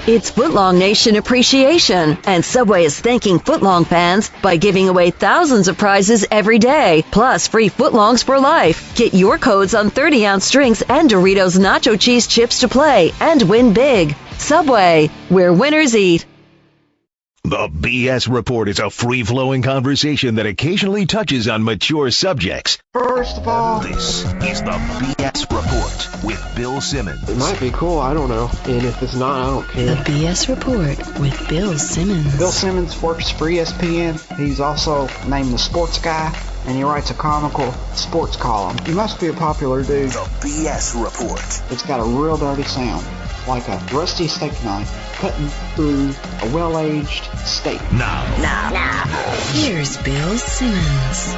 It's Footlong Nation Appreciation, and Subway is thanking Footlong fans by giving away thousands of prizes every day, plus free Footlongs for life. Get your codes on 30-ounce drinks and Doritos Nacho Cheese Chips to play and win big. Subway, where winners eat. The BS Report is a free-flowing conversation that occasionally touches on mature subjects. First of all, This is the BS Report with Bill Simmons. it might be cool, I don't know. And if it's not, I don't The care. BS Report with Bill Simmons. Bill Simmons works for ESPN. He's also named the Sports Guy, and he writes a comical sports column. He must be a popular dude. The BS Report. It's got a real dirty sound, like a rusty steak knife cutting through a well-aged steak. Now. Here's Bill Simmons.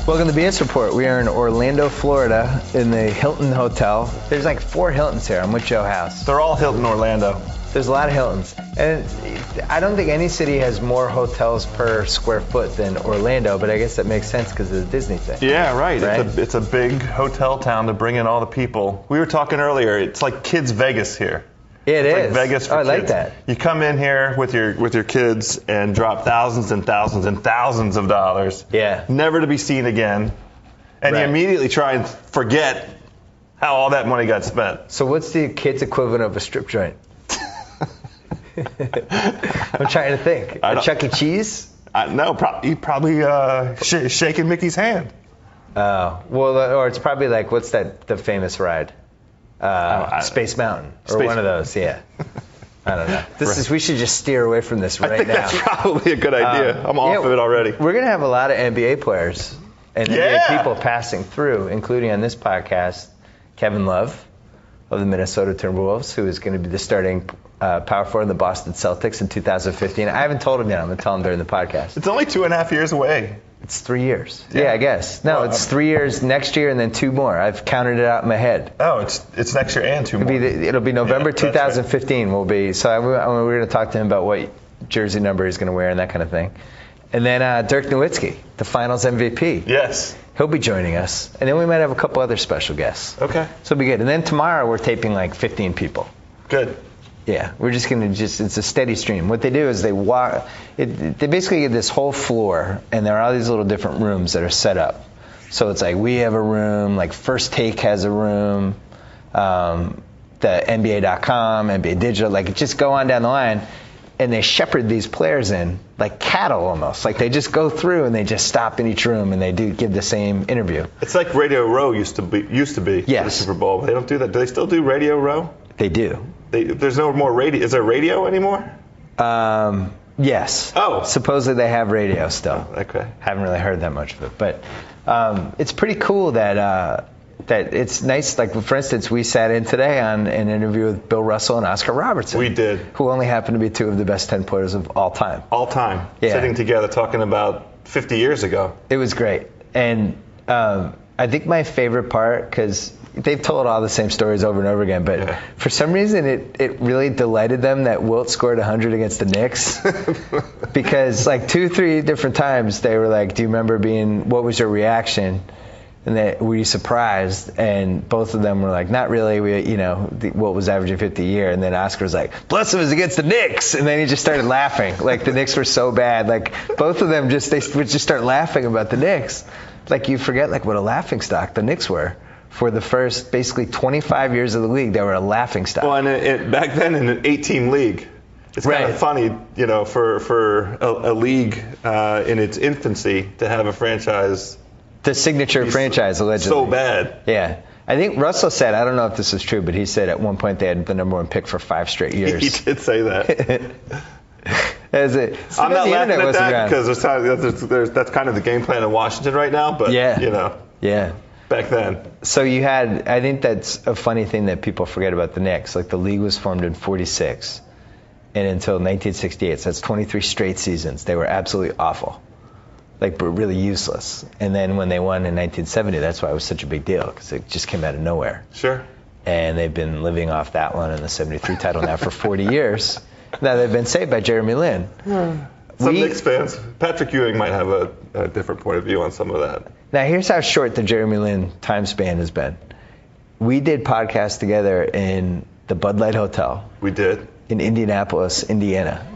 Welcome to the BS Report. We are in Orlando, Florida, in the Hilton Hotel. There's like 4 Hiltons here. I'm with Joe House. They're all Hilton Orlando. There's a lot of Hiltons. And I don't think any city has more hotels per square foot than Orlando, but I guess that makes sense because of the Disney thing. Yeah, right. Right? It's a big hotel town to bring in all the people. We were talking earlier. It's like kids' Vegas here. Yeah, it It's is. like Vegas for I kids. like that. You come in here with your kids and drop thousands and thousands and thousands of dollars. Yeah. Never to be seen again. And Right. you immediately try and forget how all that money got spent. So what's the kids' equivalent of a strip joint? I'm trying to think. I A don't- Chuck E. Cheese? No, you probably shaking Mickey's hand. Oh, well, or it's probably like, what's the famous ride? Space Mountain, or Space- one of those, yeah. I don't know. We should just steer away from this I right think now. that's probably a good idea. I'm off of it already. We're going to have a lot of NBA players and Yeah. NBA people passing through, including on this podcast, Kevin Love of the Minnesota Timberwolves, who is going to be the starting power forward in the Boston Celtics in 2015. I haven't told him yet. I'm going to tell him during the podcast. It's only 2.5 years away. It's 3 years. Yeah. Yeah, I guess. No, Well, it's 3 years next year and then 2 more. I've counted it out in my head. Oh, it's next year and 2 more. It'll be November Yeah, that's right. 2015 will be. So we're going to talk to him about what jersey number he's going to wear and that kind of thing. And then Dirk Nowitzki, the Finals MVP. Yes. He'll be joining us. And then we might have a couple other special guests. Okay. So it'll be good. And then tomorrow we're taping like 15 people. Good. Yeah, we're just going to it's a steady stream. What they do is they basically get this whole floor, and there are all these little different rooms that are set up. So it's like we have a room, like First Take has a room, the NBA.com, NBA Digital, like just go on down the line, and they shepherd these players in like cattle almost. Like they just go through and they just stop in each room and they give the same interview. It's like Radio Row used to be for the Yes. Super Bowl. They don't do that. Do they still do Radio Row? They do. There's no more radio. Is there radio anymore? Yes. Oh. Supposedly they have radio still. Okay. Haven't really heard that much of it, but it's pretty cool that it's nice. Like for instance, we sat in today on an interview with Bill Russell and Oscar Robertson. We did. Who only happen to be 2 of the best 10 players of all time. All time. Yeah. Sitting together talking about 50 years ago. It was great, and I think my favorite part, because they've told all the same stories over and over again, but Yeah. for some reason it really delighted them that Wilt scored 100 against the Knicks. Because like 2-3 different times they were like, do you remember what was your reaction? And were you surprised? And both of them were like, not really. Wilt was averaging 50 a year. And then Oscar was like, plus it was against the Knicks. And then he just started laughing. Like the Knicks were so bad. Like both of them they would just start laughing about the Knicks. Like you forget like what a laughingstock the Knicks were. For the first basically 25 years of the league, they were a laughingstock. Well, and back then in an 8-team league, it's kind Right. of funny, for a league in its infancy to have a franchise The signature franchise, allegedly. so bad. Yeah. I think Russell said, I don't know if this is true, but he said at one point they had the number 1 pick for 5 straight years. He did say that. I'm not laughing at that because that's kind of the game plan in Washington right now. But Yeah. back then. So I think that's a funny thing that people forget about the Knicks. Like the league was formed in 46, and until 1968, so that's 23 straight seasons, they were absolutely awful. Like, but really useless. And then when they won in 1970, that's why it was such a big deal, because it just came out of nowhere. Sure. And they've been living off that one and the 73 title now for 40 years. Now they've been saved by Jeremy Lin. Some Knicks fans, Patrick Ewing might have a different point of view on some of that. Now here's how short the Jeremy Lin time span has been. we did podcasts together in the Bud Light Hotel. We did. In Indianapolis, Indiana,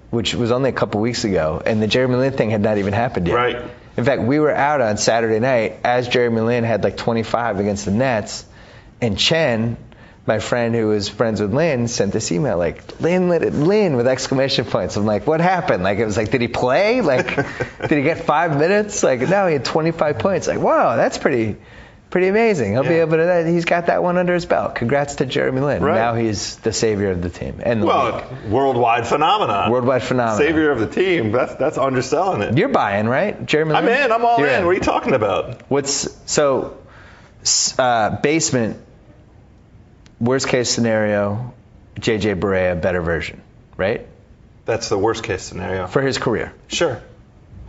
which was only a couple weeks ago, and the Jeremy Lin thing had not even happened yet. Right. In fact, we were out on Saturday night as Jeremy Lin had like 25 against the Nets, and Chen, my friend who was friends with Lin, sent this email like, Lin with exclamation points. I'm like, what happened? Like, it was like, did he play? Like, did he get 5 minutes? Like, no, he had 25 points. Like, wow, that's pretty amazing. He'll be able to, he's got that one under his belt. Congrats to Jeremy Lin. Right. Now he's the savior of the team. And the league. Worldwide phenomenon. Worldwide phenomenon. Savior of the team. That's underselling it. You're buying, right? Jeremy Lin? I'm in. I'm all in. What are you talking about? Basement, worst case scenario, J.J. Barea, better version, right? That's the worst case scenario. For his career. Sure.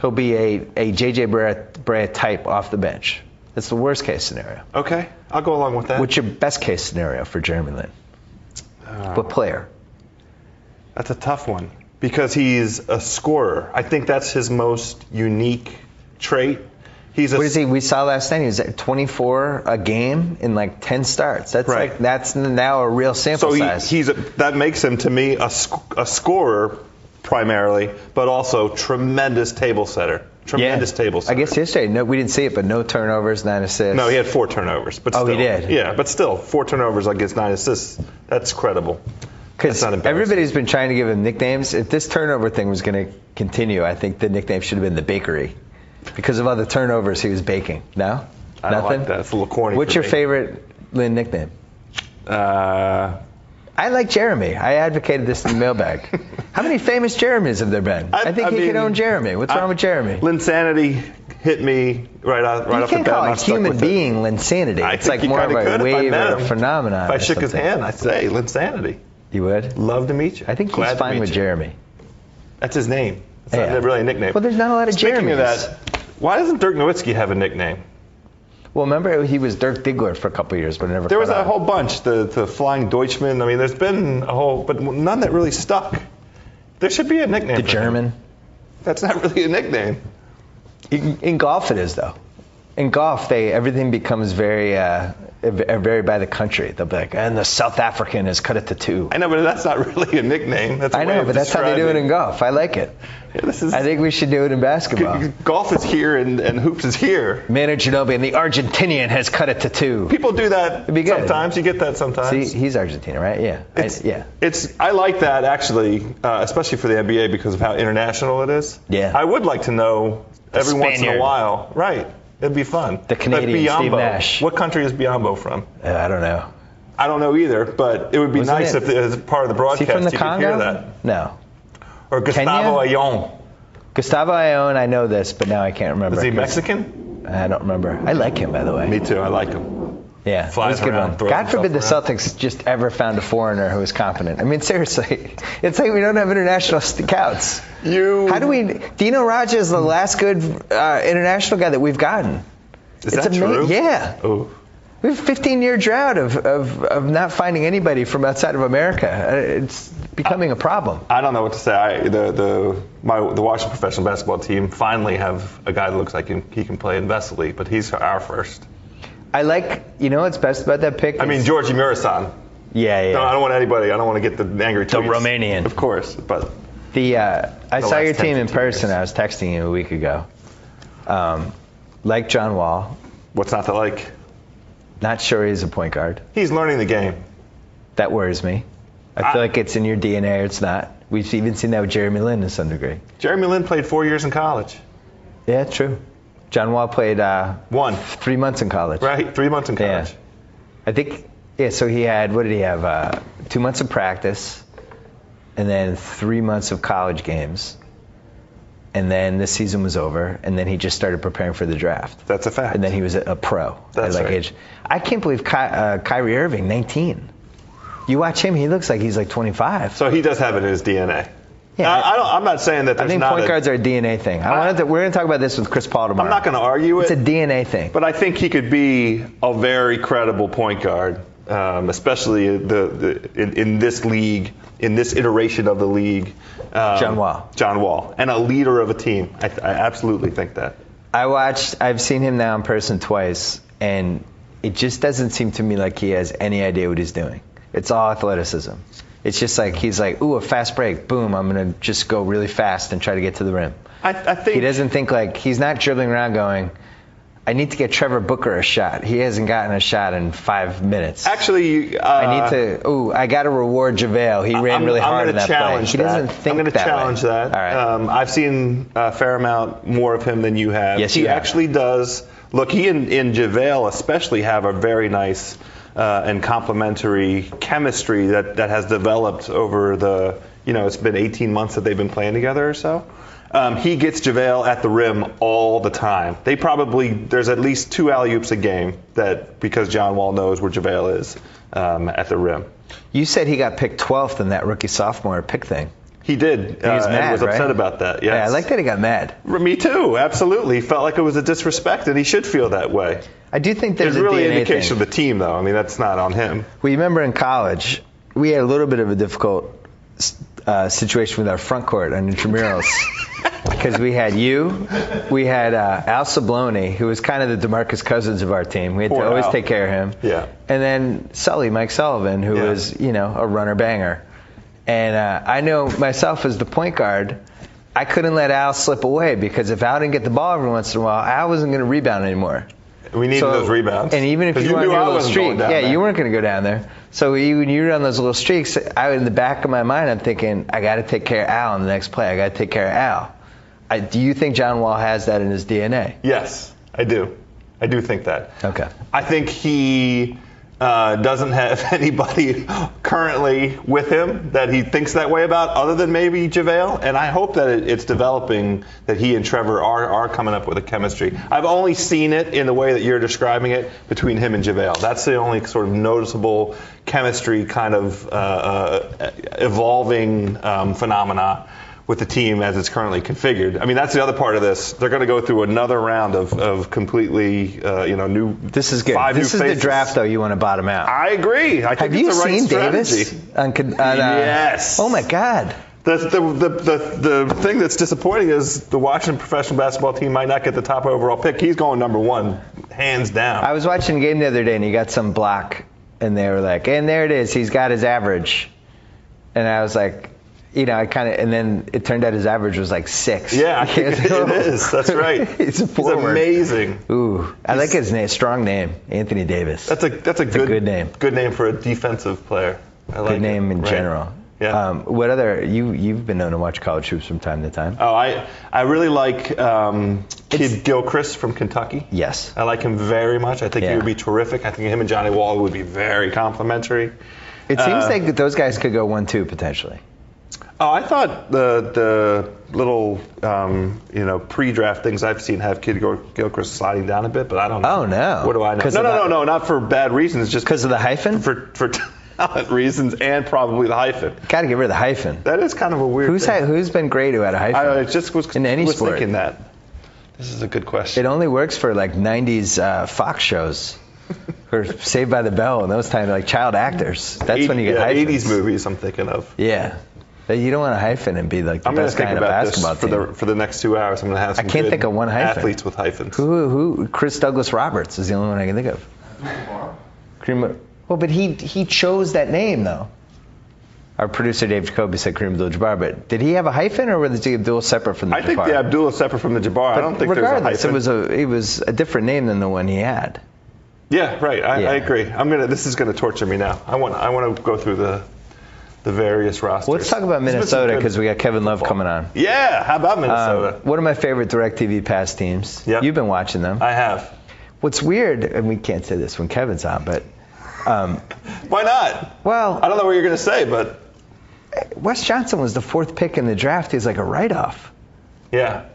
He'll be a J.J. Barea type off the bench. That's the worst case scenario. Okay. I'll go along with that. What's your best case scenario for Jeremy Lin? What player? That's a tough one because he's a scorer. I think that's his most unique trait. What is he? We saw last night. He was at 24 a game in like 10 starts. That's right. That's now a real sample size. That makes him to me a scorer primarily, but also tremendous table setter. Tremendous table setter. I guess yesterday, we didn't see it, but no turnovers, 9 assists. No, he had 4 turnovers. But still, he did? Yeah, but still, 4 turnovers against 9 assists. That's credible. Because everybody's been trying to give him nicknames. If this turnover thing was going to continue, I think the nickname should have been the Bakery. Because of all the turnovers he was baking. No? I don't like that. It's a little corny. What's your favorite Lin nickname? I like Jeremy. I advocated this in the mailbag. How many famous Jeremys have there been? I think he could own Jeremy. What's wrong with Jeremy? Linsanity hit me right off the bat. You can't call a human being Linsanity. It's like more of a wave or a phenomenon. If I shook his hand, I'd say Linsanity. You would? Love to meet you. I think he's fine with Jeremy. That's his name. It's not really a nickname. Well, there's not a lot of Jeremys. Speaking of that, why doesn't Dirk Nowitzki have a nickname? Well, remember he was Dirk Diggler for a couple of years, but never. There was a whole bunch, the Flying Deutschman. I mean, there's been a whole, but none that really stuck. There should be a nickname. The German. That's not really a nickname. In golf, it is though. In golf, everything becomes very by the country. They'll be like, and the South African has cut it to 2. I know, but that's not really a nickname. That's I know, but that's how they do it in golf. I like it. Yeah, I think we should do it in basketball. Golf is here and hoops is here. Manu Ginobili and the Argentinian has cut it to 2. People do that It'd be good. sometimes. You get that sometimes. See, he's Argentina, right? Yeah. I like that actually, especially for the NBA because of how international it is. Yeah. I would like to know every once in a while. Right. It'd be fun. The Canadian Steve Nash. What country is Biombo from? I don't know. I don't know either, but it would be nice if as part of the broadcast from the you Congo? could hear that. No. Or Gustavo Ayon. Gustavo Ayon, I know this, but now I can't remember. Is he Mexican? I don't remember. I like him, by the way. Me too. I like him. Yeah, Flies he's a good around, one. God forbid the around. Celtics just ever found a foreigner who was competent. I mean, seriously, it's like we don't have international scouts. Dino Raja is the last good international guy that we've gotten. Is that true? Yeah. Oh. We have a 15-year drought of not finding anybody from outside of America. It's becoming a problem. I don't know what to say. The Washington professional basketball team finally have a guy that looks like he can play in Vesely, but he's our first. I like, what's best about that pick? I mean, Georgi Murasan. Yeah. No, I don't want anybody. I don't want to get the angry tweets. The Romanian. Of course, but. I saw your team in person. I was texting you a week ago. Like John Wall. What's not to like? Not sure he's a point guard. He's learning the game. That worries me. I feel like it's in your DNA or it's not. We've even seen that with Jeremy Lin to some degree. Jeremy Lin played 4 years in college. Yeah, true. John Wall played 3 months in college. Right, 3 months in college. Yeah. I think, so he had, what did he have? 2 months of practice and then 3 months of college games. And then this season was over, and then he just started preparing for the draft. That's a fact. And then he was a pro That's at right. age. I can't believe Kyrie Irving, 19. You watch him, he looks like he's like 25. So he does have it in his DNA. Yeah, I'm not saying that there's I think not point guards are a DNA thing. We're going to talk about this with Chris Paul tomorrow. I'm not going to argue it. It's a DNA thing. But I think he could be a very credible point guard, especially in this league, in this iteration of the league. John Wall. And a leader of a team. I absolutely think that. I've seen him now in person twice, and it just doesn't seem to me like he has any idea what he's doing. It's all athleticism. It's just like he's like, ooh, a fast break, boom, I'm going to just go really fast and try to get to the rim. I think he doesn't think like, he's not dribbling around going, I need to get Trevor Booker a shot. He hasn't gotten a shot in 5 minutes. Actually, I got to reward JaVale. He ran really hard in that play. He doesn't think I'm going to challenge that. All right. I've seen a fair amount more of him than you have. Yes, you have. He actually does. Look, he and JaVale especially have a very nice and complementary chemistry that has developed over the, it's been 18 months that they've been playing together or so. He gets JaVale at the rim all the time. There's at least 2 alley-oops a game because John Wall knows where JaVale is at the rim. You said he got picked 12th in that rookie-sophomore pick thing. He did. He was mad, and was upset right? about that, yes. Yeah, I like that he got mad. Me too, absolutely. He felt like it was a disrespect, and he should feel that way. I do think there's It's really a an DNA indication thing. of the team, though. I mean, that's not on him. Well, you remember in college, we had a little bit of a difficult situation with our front court on intramurals. Because we had Al Sabloni, who was kind of the DeMarcus Cousins of our team. We had to always take care of him. Yeah. And then Mike Sullivan, who was, a runner-banger. And I know myself as the point guard, I couldn't let Al slip away because if Al didn't get the ball every once in a while, Al wasn't going to rebound anymore. We needed those rebounds. And even if you were on your little streak, you weren't going to go down there. So when you were on those little streaks, in the back of my mind, I'm thinking, I got to take care of Al in the next play. I got to take care of Al. Do you think John Wall has that in his DNA? Yes, I do. I do think that. Okay. I think he doesn't have anybody currently with him that he thinks that way about other than maybe JaVale. And I hope that it's developing, that he and Trevor are coming up with a chemistry. I've only seen it in the way that you're describing it between him and JaVale. That's the only sort of noticeable chemistry kind of evolving phenomena with the team as it's currently configured. I mean, that's the other part of this. They're going to go through another round of completely, new. This is good. 5 new this is faces. the draft, though. You want to bottom out. I agree. I think Have it's you the right seen strategy. Davis? Yes. Oh my God. The thing that's disappointing is the Washington professional basketball team might not get the top overall pick. He's going number 1, hands down. I was watching a game the other day, and he got some block, and they were like, and there it is. He's got his average. And I was like, and then it turned out his average was like 6. Yeah, it is. That's right. He's amazing. Ooh, I like his name. Strong name, Anthony Davis. That's a good name. Good name for a defensive player. I like good name it. in general. Yeah. What other you've been known to watch college hoops from time to time? Oh, I really like Kid Gilchrist from Kentucky. Yes. I like him very much. I think he would be terrific. I think him and Johnny Wall would be very complimentary. It seems like those guys could go 1-2 potentially. Oh, I thought the little pre-draft things I've seen have Kid Gilchrist sliding down a bit, but I don't know. Oh no. What do I know? No, not for bad reasons, just because of the hyphen. For talent reasons and probably the hyphen. Got to get rid of the hyphen. That is kind of a weird thing. Who's been great who had a hyphen? I just was in any was sport. thinking that. This is a good question. It only works for like 90s Fox shows. Or Saved by the Bell and those kind of like child actors. That's when you get hyphens. 80s movies I'm thinking of. Yeah. You don't want a hyphen and be like the best guy in a basketball team. For the next 2 hours, I'm going to have some I can't think of one hyphen. Athletes with hyphens. Who? Chris Douglas Roberts is the only one I can think of. Kareem. Well, but he chose that name though. Our producer Dave Jacoby said Kareem Abdul-Jabbar, but did he have a hyphen or was the Abdul separate from the Jabbar? I think the Abdul is separate from the Jabbar. I don't think there's a hyphen. It was a different name than the one he had. Yeah, right. I agree. This is going to torture me now. I want to go through the various rosters. Well, let's talk about Minnesota because we got Kevin Love coming on. Yeah, how about Minnesota? One of my favorite DirecTV pass teams. Yep. You've been watching them. I have. What's weird, and we can't say this when Kevin's on, but why not? Well, I don't know what you're going to say, but Wes Johnson was the 4th pick in the draft. He's like a write-off. Yeah.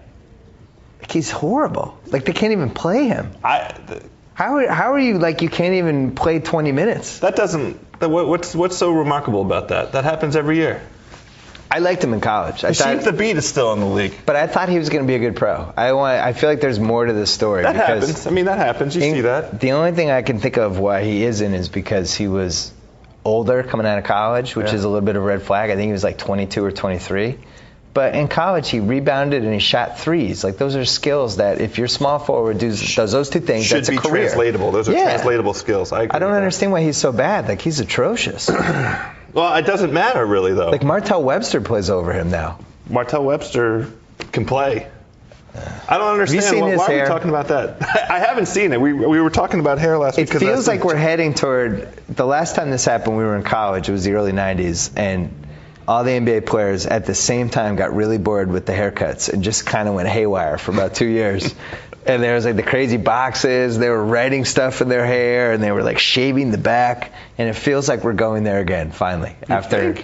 Like he's horrible. Like they can't even play him. How are you like you can't even play 20 minutes? That doesn't. What's so remarkable about that? That happens every year. I liked him in college. The beat is still in the league. But I thought he was going to be a good pro. I feel like there's more to this story. That happens. I mean, that happens. You see that. The only thing I can think of why he isn't is because he was older coming out of college, which is a little bit of a red flag. I think he was like 22 or 23. But in college, he rebounded and he shot threes. Like, those are skills that if your small forward does those two things, Should that's a be career. translatable. Those are translatable skills. I don't understand why he's so bad. Like, he's atrocious. Well, it doesn't matter, really, though. Like, Martell Webster plays over him now. Martell Webster can play. I don't understand. Have you seen his why hair? are we talking about that? I haven't seen it. We were talking about hair last week. It feels like we're heading toward, the last time this happened, we were in college. It was the early 90s. And all the NBA players at the same time got really bored with the haircuts and just kind of went haywire for about 2 years. And there was like the crazy boxes. They were writing stuff in their hair, and they were like shaving the back. And it feels like we're going there again, finally, after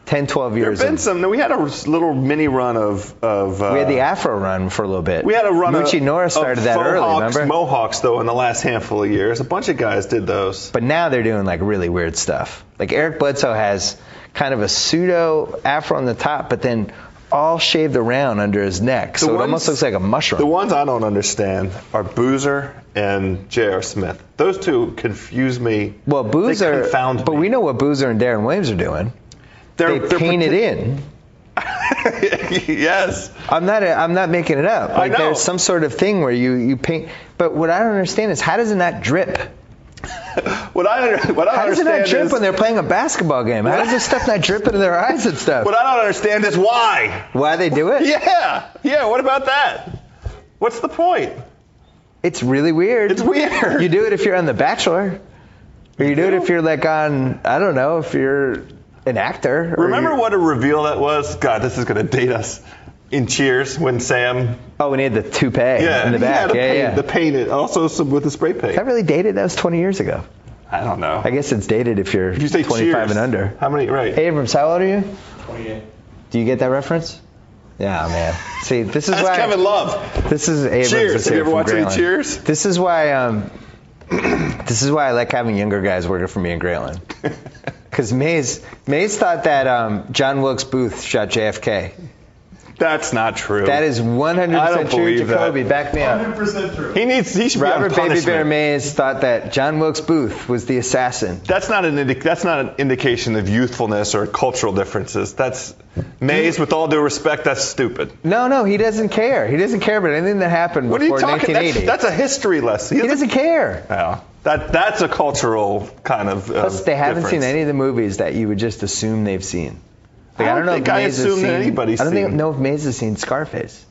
10, 12 years. There have been some. We had a little mini run of we had the Afro run for a little bit. We had a run Moochie Norris started that early, remember? Mohawks, though, in the last handful of years. A bunch of guys did those. But now they're doing like really weird stuff. Like Eric Bledsoe has kind of a pseudo afro on the top, but then all shaved around under his neck. So it almost looks like a mushroom. The ones I don't understand are Boozer and J.R. Smith. Those two confuse me. Well, Boozer, they confound but me. we know what Boozer and Darren Williams are doing. They paint it in. Yes. I'm not making it up. Like, I know. There's some sort of thing where you paint. But what I don't understand is, how does it not drip? What I understand How does it not drip is, when they're playing a basketball game? How does this stuff not drip into their eyes and stuff? What I don't understand is why. Why they do it? Yeah. What about that? What's the point? It's really weird. It's weird. You do it if you're on The Bachelor, or you do it if you're like on, I don't know, if you're an actor. Remember what a reveal that was? God, this is going to date us. In Cheers, when Sam. Oh, when he had the toupee in the back. The paint, also with the spray paint. Is that really dated? That was 20 years ago. I don't know. I guess it's dated if you're you say 25 Cheers. and under. How many? Right. Abrams, how old are you? 28. Do you get that reference? Yeah, man. See, this is That's why Kevin Love. This is Abrams. Cheers. Have you ever watched any Grayling. Cheers? This is why. This is why I like having younger guys working for me in Grayling. Because Mays thought that John Wilkes Booth shot JFK. That's not true. That is 100% true. Jacoby, that. back me up. 100% true. He should Robert be on Baby Bear punishment. Mays thought that John Wilkes Booth was the assassin. That's not an indication of youthfulness or cultural differences. That's Mays, with all due respect, that's stupid. No, he doesn't care. He doesn't care about anything that happened What are you before talking? 1980. That's a history lesson. He doesn't care. No, that's a cultural kind of. Plus, they haven't difference. seen any of the movies that you would just assume they've seen. Like, I don't know think if I Mays has assume that seen- anybody's I don't seen. know if Mays has seen Scarface.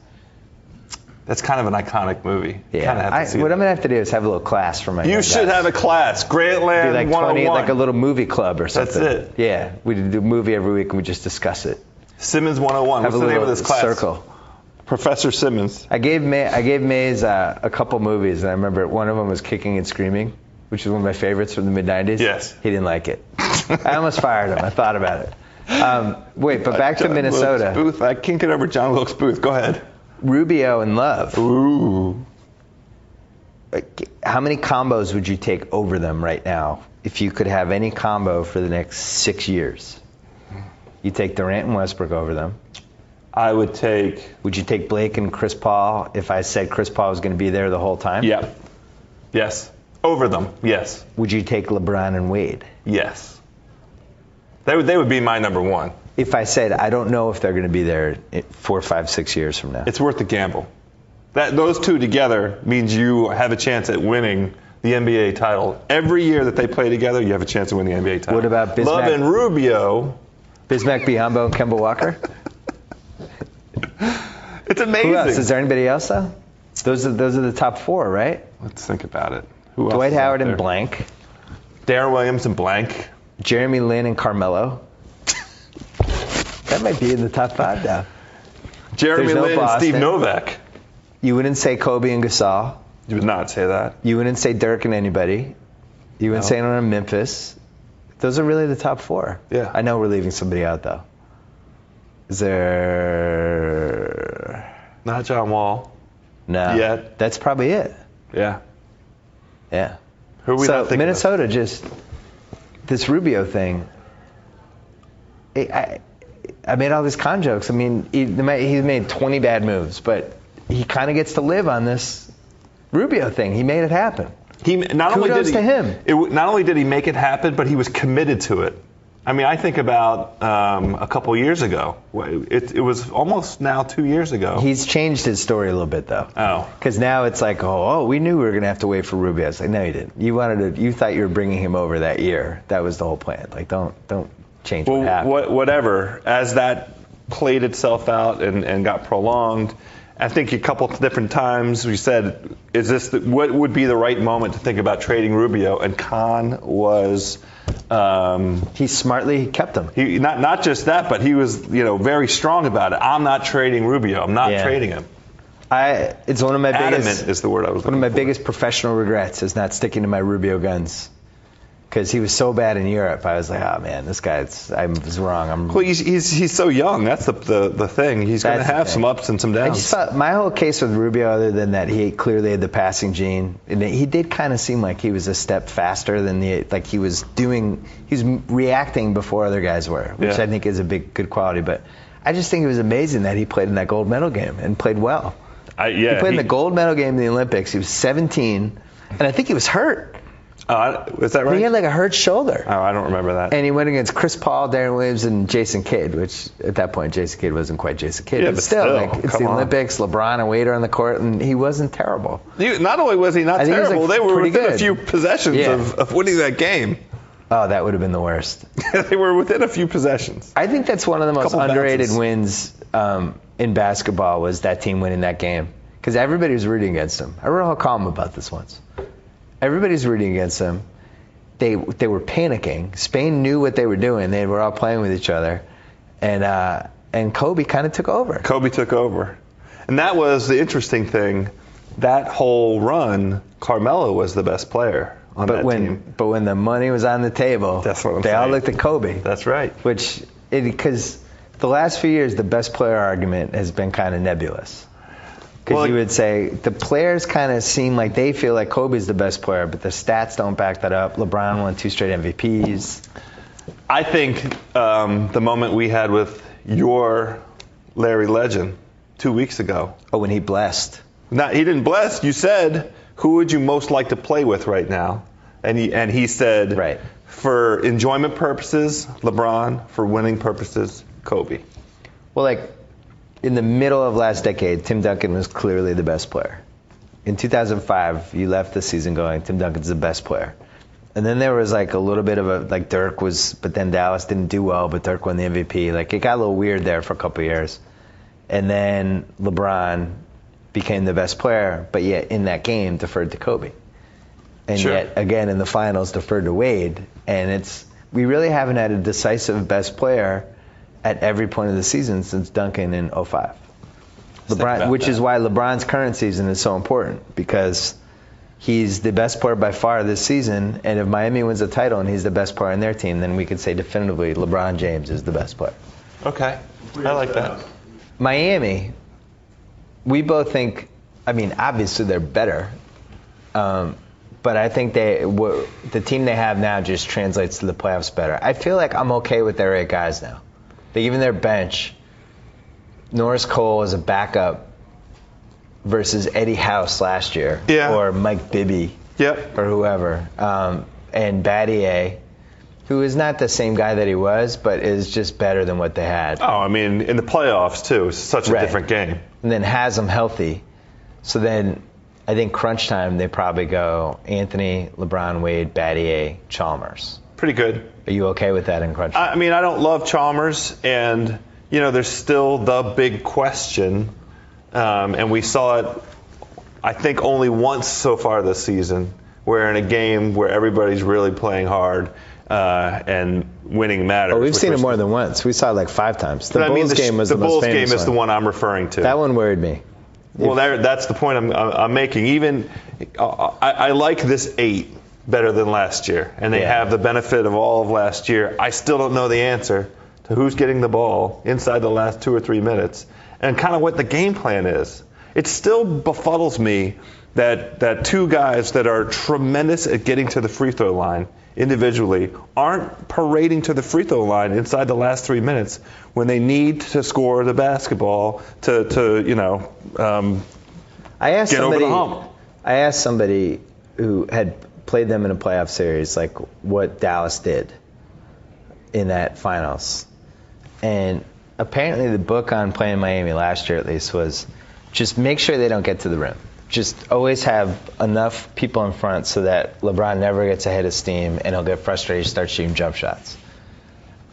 That's kind of an iconic movie. Yeah. Kind of have to see What that. I'm gonna have to do is have a little class for my. You young should guys. have a class. Grantland Be like 20, 101. like a little movie club or That's something. it. Yeah, we do a movie every week and we just discuss it. Simmons 101. Have What's a the name little of this class? circle. Professor Simmons. I gave Mays a couple movies, and I remember one of them was Kicking and Screaming, which is one of my favorites from the mid-90s. Yes. He didn't like it. I almost fired him. I thought about it. Wait, but back to John Minnesota. Wilkes Booth. I can't get over John Wilkes Booth. Go ahead. Rubio and Love. Ooh. How many combos would you take over them right now if you could have any combo for the next 6 years? You take Durant and Westbrook over them. I would take. Would you take Blake and Chris Paul if I said Chris Paul was going to be there the whole time? Yeah. Yes. Over them. Yes. Would you take LeBron and Wade? Yes. They would be my number one. If I said I don't know if they're going to be there 4, 5, 6 years from now. It's worth the gamble. Those two together means you have a chance at winning the NBA title. Every year that they play together, you have a chance to win the NBA title. What about Bismack? Love and Rubio. Bismack Biyombo and Kemba Walker? It's amazing. Who else? Is there anybody else though? Those are the top 4, right? Let's think about it. Who else Dwight is out Howard there? and blank. Darren Williams and blank. Jeremy Lin and Carmelo. That might be in the top 5 now. Jeremy There's no Lin and Steve Boston. Novak. You wouldn't say Kobe and Gasol. You would not say that. You wouldn't say Dirk and anybody. You wouldn't say anyone in Memphis. Those are really the top 4. Yeah. I know we're leaving somebody out though. Is there? Not John Wall. No. Yet. That's probably it. Yeah. Yeah. Who are we So not thinking Minnesota just this Rubio thing. I made all these con jokes. I mean, he made 20 bad moves, but he kind of gets to live on this Rubio thing. He made it happen. Not Kudos to him. Not only did he make it happen, but he was committed to it. I mean, I think about a couple years ago. It was almost now 2 years ago. He's changed his story a little bit, though. Oh. Because now it's like, we knew we were going to have to wait for Rubio. It's like, no, you didn't. You thought you were bringing him over that year. That was the whole plan. Like, don't change what happened. Whatever. As that played itself out and got prolonged, I think a couple different times we said, what would be the right moment to think about trading Rubio? And Kahn was... he smartly kept him. He not just that, but he was very strong about it. I'm not trading Rubio. I'm not trading him. It's one of my Adamant biggest... is the word I was looking One of my for. biggest professional regrets is not sticking to my Rubio guns. Because he was so bad in Europe, I was like, oh man, this guy, I was wrong. Well, he's so young. That's the thing. He's going to have some ups and some downs. I just thought my whole case with Rubio, other than that he clearly had the passing gene, and he did kind of seem like he was a step faster than he was reacting before other guys were, which I think is a good quality. But I just think it was amazing that he played in that gold medal game and played well. He played in the gold medal game in the Olympics. He was 17, and I think he was hurt. Is that right? He had like a hurt shoulder. Oh, I don't remember that. And he went against Chris Paul, Darren Williams, and Jason Kidd, which at that point Jason Kidd wasn't quite Jason Kidd. Yeah, but still, it's the on. Olympics, LeBron and Wade are on the court, and he wasn't terrible. Not only was he not terrible, they were within a few possessions of winning that game. Oh, that would have been the worst. They were within a few possessions. I think that's one of the most underrated wins in basketball was that team winning that game. Because everybody was rooting against him. I wrote a column about this once. Everybody's rooting against him. They were panicking. Spain knew what they were doing. They were all playing with each other. And Kobe kind of took over. Kobe took over. And that was the interesting thing. That whole run, Carmelo was the best player on that team. But when the money was on the table, that's what they all looked at Kobe. That's right. Because the last few years, the best player argument has been kind of nebulous. Because you would say the players kind of seem like they feel like Kobe's the best player, but the stats don't back that up. LeBron won 2 straight MVPs. I think the moment we had with your Larry Legend 2 weeks ago. Oh, when he blessed. He didn't bless. You said, who would you most like to play with right now? And he said, right. For enjoyment purposes, LeBron. For winning purposes, Kobe. Well, in the middle of last decade, Tim Duncan was clearly the best player. In 2005, you left the season going, Tim Duncan's the best player. And then there was a little bit of Dirk was, but then Dallas didn't do well, but Dirk won the MVP. It got a little weird there for a couple of years. And then LeBron became the best player, but yet in that game deferred to Kobe. And yet, again, in the finals, deferred to Wade. And we really haven't had a decisive best player at every point of the season since Duncan in 2005. Which is why LeBron's current season is so important, because he's the best player by far this season, and if Miami wins a title and he's the best player on their team, then we could say definitively LeBron James is the best player. Okay. I like that. Miami, we both think, obviously they're better, but I think the team they have now just translates to the playoffs better. I feel like I'm okay with their 8 guys now. Even their bench, Norris Cole as a backup versus Eddie House last year, or Mike Bibby, or whoever, and Battier, who is not the same guy that he was, but is just better than what they had. Oh, in the playoffs too, it's such a different game. And then has them healthy. So then I think crunch time they probably go Anthony, LeBron, Wade, Battier, Chalmers. Pretty good. Are you okay with that in crunch time? I don't love Chalmers, and there's still the big question, and we saw it, I think, only once so far this season, where in a game where everybody's really playing hard and winning matters. Oh, we've seen it more than once. We saw it 5 times. The Bulls game was the most famous one. The Bulls game is the one I'm referring to. That one worried me. Well, that's the point I'm making. Even I like this 8 better than last year, and they have the benefit of all of last year. I still don't know the answer to who's getting the ball inside the last 2 or 3 minutes and kind of what the game plan is. It still befuddles me that 2 guys that are tremendous at getting to the free throw line individually aren't parading to the free throw line inside the last 3 minutes when they need to score the basketball to get over the hump. I asked somebody who had played them in a playoff series what Dallas did. in that finals. And apparently the book on playing Miami last year, at least, was just make sure they don't get to the rim. Just always have enough people in front so that LeBron never gets ahead of steam and he'll get frustrated, start shooting jump shots.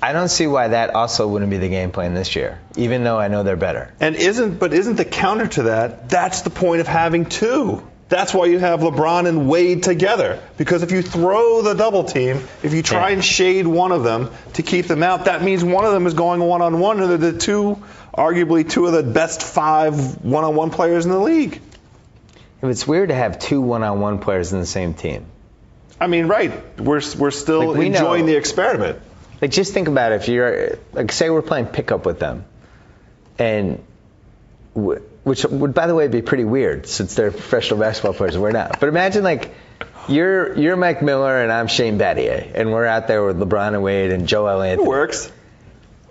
I don't see why that also wouldn't be the game plan this year, even though I know they're better. And isn't the counter to that, that's the point of having two. That's why you have LeBron and Wade together. Because if you throw the double team, if you try and shade one of them to keep them out, that means one of them is going one-on-one, and they're arguably two of the best 5 one-on-one players in the league. It's weird to have 2 one-on-one players in the same team. I mean, right. We're still enjoying the experiment. Like, just think about it. If you're, like, say we're playing pickup with them, and which would, by the way, be pretty weird since they're professional basketball players and we're not. But imagine, like, you're Mike Miller and I'm Shane Battier, and we're out there with LeBron and Wade and Joel Anthony. It works.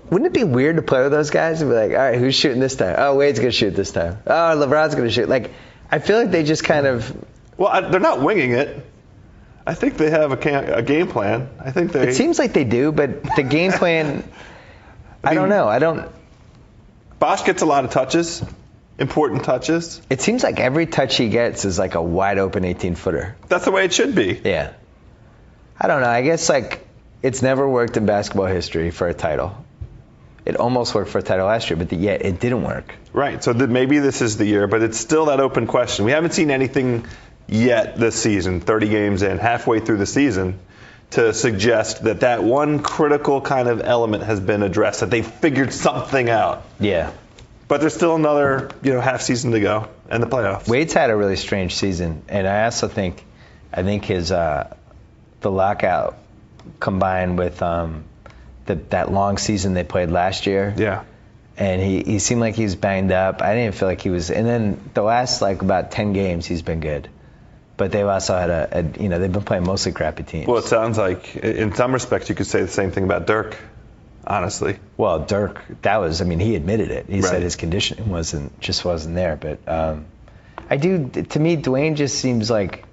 Wouldn't it be weird to play with those guys and be like, all right, who's shooting this time? Oh, Wade's going to shoot this time. Oh, LeBron's going to shoot. Like, I feel like they just kind of... Well, they're not winging it. I think they have a game plan. I think they... It seems like they do, but the game plan... I don't know. Bosh gets a lot of touches, important touches. It seems like every touch he gets is like a wide-open 18-footer. That's the way it should be. Yeah. I don't know. I guess, like, it's never worked in basketball history for a title. It almost worked for a title last year, but yet it didn't work. Right. So maybe this is the year, but it's still that open question. We haven't seen anything yet this season, 30 games in, halfway through the season, to suggest that one critical kind of element has been addressed, that they figured something out. Yeah. But there's still another, half season to go and the playoffs. Wade's had a really strange season, and I also think his the lockout combined with that long season they played last year. Yeah. And he seemed like he was banged up. I didn't feel like he was. And then the last, like, about 10 games, he's been good. But they've also had they've been playing mostly crappy teams. Well, it sounds like, in some respects, you could say the same thing about Dirk, honestly. Well, Dirk, he admitted it. He said his conditioning wasn't there. But to me, Dwayne just seems like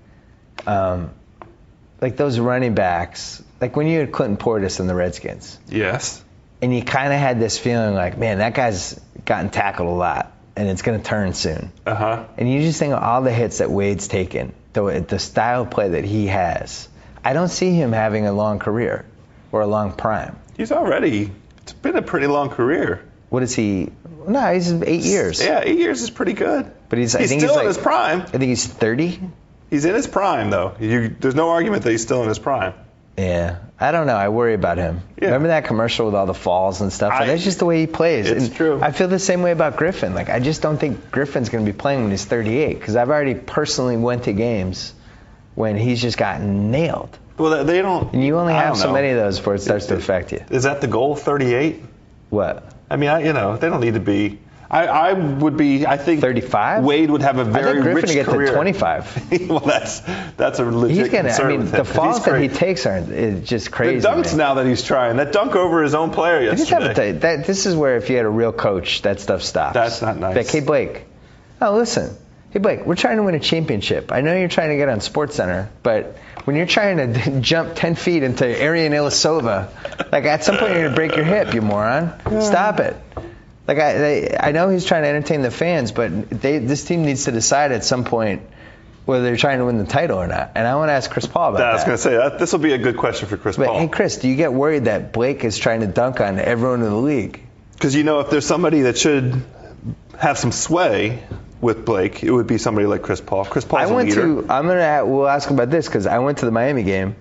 those running backs, like when you had Clinton Portis in the Redskins. Yes. And you kind of had this feeling like, man, that guy's gotten tackled a lot, and it's going to turn soon. Uh-huh. And you just think of all the hits that Wade's taken, the style of play that he has. I don't see him having a long career or a long prime. It's been a pretty long career. What is he? No, he's 8 years. Yeah, 8 years is pretty good. But he's still in his prime. I think he's 30. He's in his prime, though. There's no argument that he's still in his prime. Yeah, I don't know. I worry about him. Yeah. Remember that commercial with all the falls and stuff? That's just the way he plays. It's true. I feel the same way about Griffin. Like, I just don't think Griffin's going to be playing when he's 38, because I've already personally went to games when he's just gotten nailed. Well, they don't. And you only have so many of those before it starts to affect you. Is that the goal, 38? What? I mean, they don't need to be. I would be. I think 35. Wade would have a very rich career. I think Griffin to get to 25. Well, that's a legit concern with him. The falls that he takes are just crazy. The dunks now that he's trying. That dunk over his own player yesterday. This is where if you had a real coach, that stuff stops. That's not nice. Like, hey, Blake. Oh, listen. Hey, Blake, we're trying to win a championship. I know you're trying to get on SportsCenter, but when you're trying to jump 10 feet into Arian Ilyasova, like, at some point you're going to break your hip, you moron. Stop it. Like, I know he's trying to entertain the fans, but this team needs to decide at some point whether they're trying to win the title or not. And I want to ask Chris Paul about that. I was going to say, this will be a good question for Chris Paul. Hey, Chris, do you get worried that Blake is trying to dunk on everyone in the league? Because, if there's somebody that should have some sway with Blake, it would be somebody like Chris Paul. Chris Paul's a leader. We'll ask about this, because I went to the Miami game,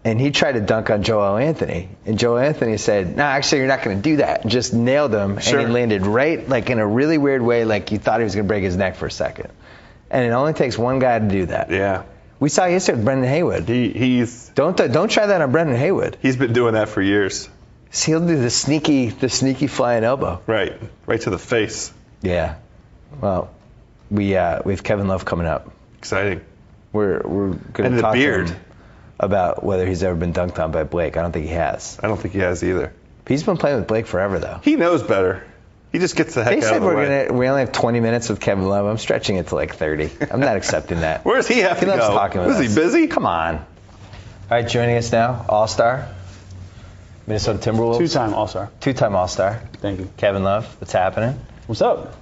and he tried to dunk on Joel Anthony. And Joel Anthony said, no, actually, you're not going to do that. And just nailed him. Sure. And he landed right, like, in a really weird way, like you thought he was going to break his neck for a second. And it only takes one guy to do that. Yeah. We saw yesterday with Brendan Haywood. Don't try that on Brendan Haywood. He's been doing that for years. So he'll do the sneaky flying elbow. Right to the face. Yeah. Well, we have Kevin Love coming up. Exciting. We're going to talk to him about whether he's ever been dunked on by Blake. I don't think he has. I don't think he has either. He's been playing with Blake forever, though. He knows better. He just gets the heck out of the way. They said we only have 20 minutes with Kevin Love. I'm stretching it to like 30. I'm not accepting that. Where does he have to go? He loves talking with us. Is he busy? Come on. All right, joining us now, All-Star. Minnesota Timberwolves. Two-time All-Star. Two-time All-Star. Thank you. Kevin Love, what's happening? What's up?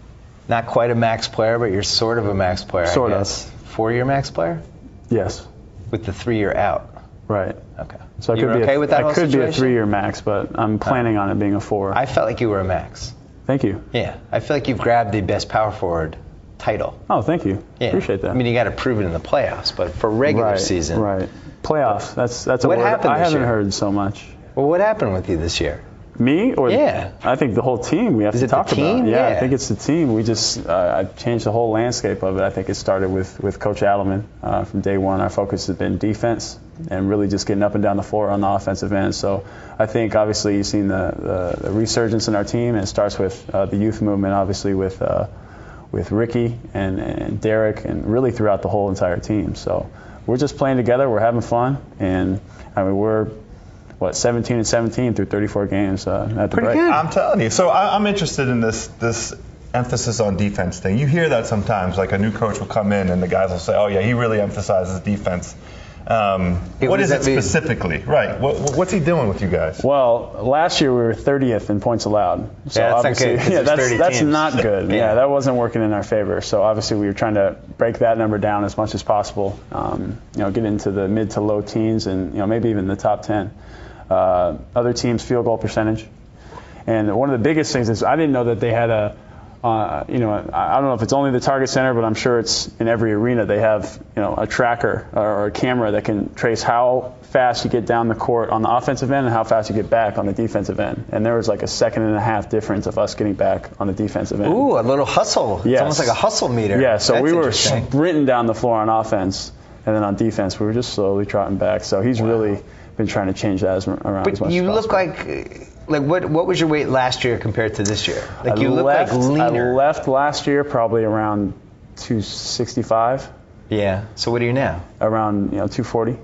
Not quite a max player, but you're sort of a max player, Sort I of. guess. 4-year max player? Yes. With the 3-year out. Right. Okay. So I You could were be okay with that I whole could be a situation? 3-year max, but I'm planning on it being a 4. I felt like you were a max. Thank you. Yeah. I feel like you've grabbed the best power forward title. Oh, thank you. Yeah. Appreciate that. I mean, you got to prove it in the playoffs, but for regular season. Right. Playoffs. That's a What word happened I this haven't year? heard so much. Well, what happened with you this year? Me or Yeah. I think the whole team we have Is to it the talk team? about. Yeah. I think it's the team. We just I've changed the whole landscape of it. I think it started with Coach Adelman from day one. Our focus has been defense and really just getting up and down the floor on the offensive end. So I think obviously you've seen the resurgence in our team, and it starts with the youth movement, obviously with Ricky and Derek, and really throughout the whole entire team. So we're just playing together. We're having fun, and I mean we're 17-17 through 34 games at the Pretty break. good. I'm telling you. So I'm interested in this emphasis on defense thing. You hear that sometimes, like a new coach will come in and the guys will say, "Oh yeah, he really emphasizes defense." What is it specifically? Right. What's he doing with you guys? Well, last year we were 30th in points allowed. So Yeah, that's not obviously, good, 'cause there's 30 that's teams. not good. Yeah. Yeah, that wasn't working in our favor. So obviously we were trying to break that number down as much as possible. Get into the mid to low teens, and maybe even the top 10. Other teams' field goal percentage, and one of the biggest things is I didn't know that they had I don't know if it's only the Target Center, but I'm sure it's in every arena. They have, a tracker or a camera that can trace how fast you get down the court on the offensive end and how fast you get back on the defensive end. And there was like a 1.5-second difference of us getting back on the defensive end. Ooh, a little hustle. Yes. It's almost like a hustle meter. Yeah, so That's we were interesting. sprinting down the floor on offense, and then on defense we were just slowly trotting back. So he's really been trying to change that around as But much you as look possible. like what was your weight last year compared to this year? Like you look I like leaner. left last year probably around 265, Yeah. So what are you now? around 240.